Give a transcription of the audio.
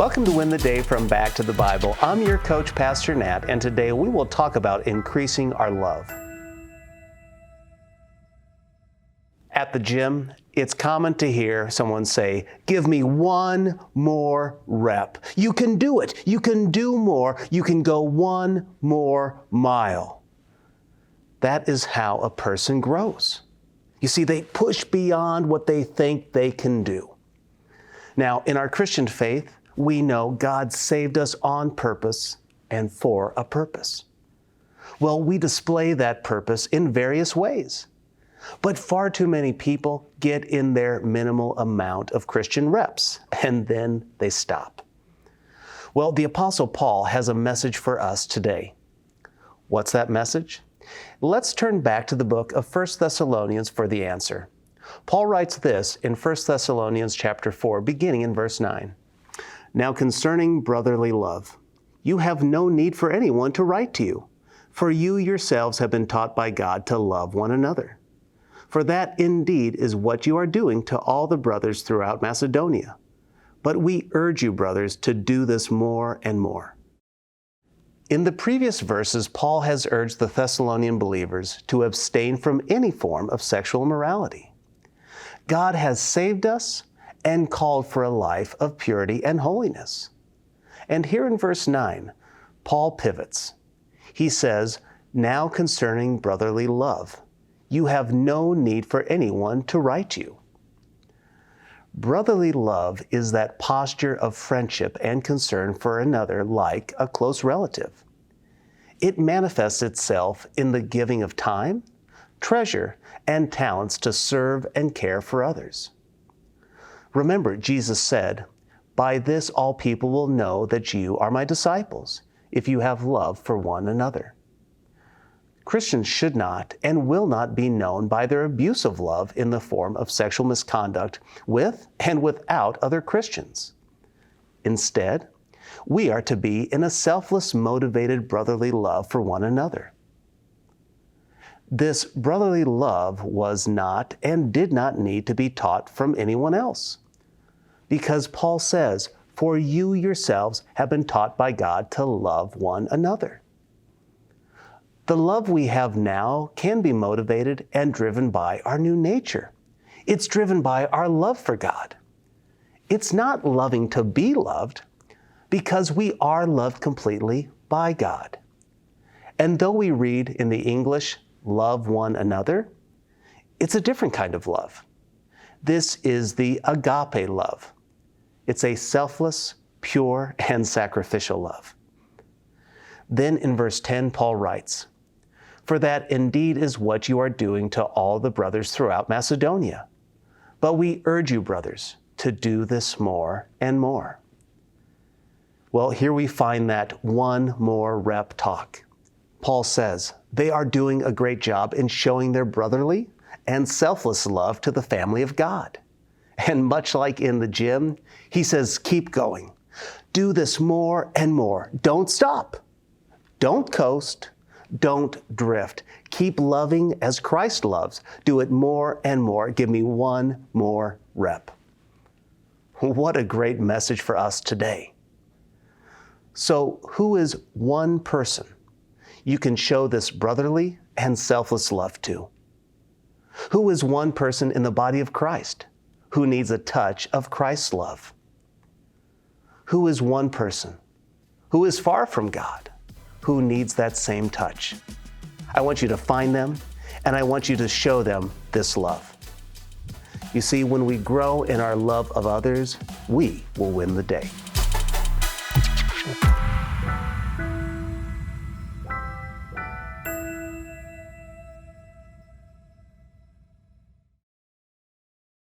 Welcome to Win the Day from Back to the Bible. I'm your coach, Pastor Nat, and today we will talk about increasing our love. At the gym, it's common to hear someone say, "Give me one more rep. You can do it. You can do more. You can go one more mile." That is how a person grows. You see, they push beyond what they think they can do. Now, in our Christian faith, we know God saved us on purpose and for a purpose. Well, we display that purpose in various ways. But far too many people get in their minimal amount of Christian reps, and then they stop. Well, the Apostle Paul has a message for us today. What's that message? Let's turn back to the book of 1 Thessalonians for the answer. Paul writes this in 1 Thessalonians chapter 4, beginning in verse 9. "Now concerning brotherly love, you have no need for anyone to write to you, for you yourselves have been taught by God to love one another. For that indeed is what you are doing to all the brothers throughout Macedonia. But we urge you, brothers, to do this more and more." In the previous verses, Paul has urged the Thessalonian believers to abstain from any form of sexual immorality. God has saved us and called for a life of purity and holiness. And here in verse 9, Paul pivots. He says, "Now concerning brotherly love, you have no need for anyone to write you." Brotherly love is that posture of friendship and concern for another like a close relative. It manifests itself in the giving of time, treasure, and talents to serve and care for others. Remember, Jesus said, "By this all people will know that you are my disciples, if you have love for one another." Christians should not and will not be known by their abuse of love in the form of sexual misconduct with and without other Christians. Instead, we are to be in a selfless, motivated brotherly love for one another. This brotherly love was not and did not need to be taught from anyone else, because Paul says, "For you yourselves have been taught by God to love one another." The love we have now can be motivated and driven by our new nature. It's driven by our love for God. It's not loving to be loved, because we are loved completely by God. And though we read in the English, "love one another," it's a different kind of love. This is the agape love. It's a selfless, pure, and sacrificial love. Then in verse 10, Paul writes, "For that indeed is what you are doing to all the brothers throughout Macedonia. But we urge you, brothers, to do this more and more." Well, here we find that one more rep talk. Paul says they are doing a great job in showing their brotherly and selfless love to the family of God. And much like in the gym, he says, keep going. Do this more and more. Don't stop. Don't coast. Don't drift. Keep loving as Christ loves. Do it more and more. Give me one more rep. What a great message for us today. So, who is one person you can show this brotherly and selfless love to? Who is one person in the body of Christ who needs a touch of Christ's love? Who is one person who is far from God who needs that same touch? I want you to find them, and I want you to show them this love. You see, when we grow in our love of others, we will win the day.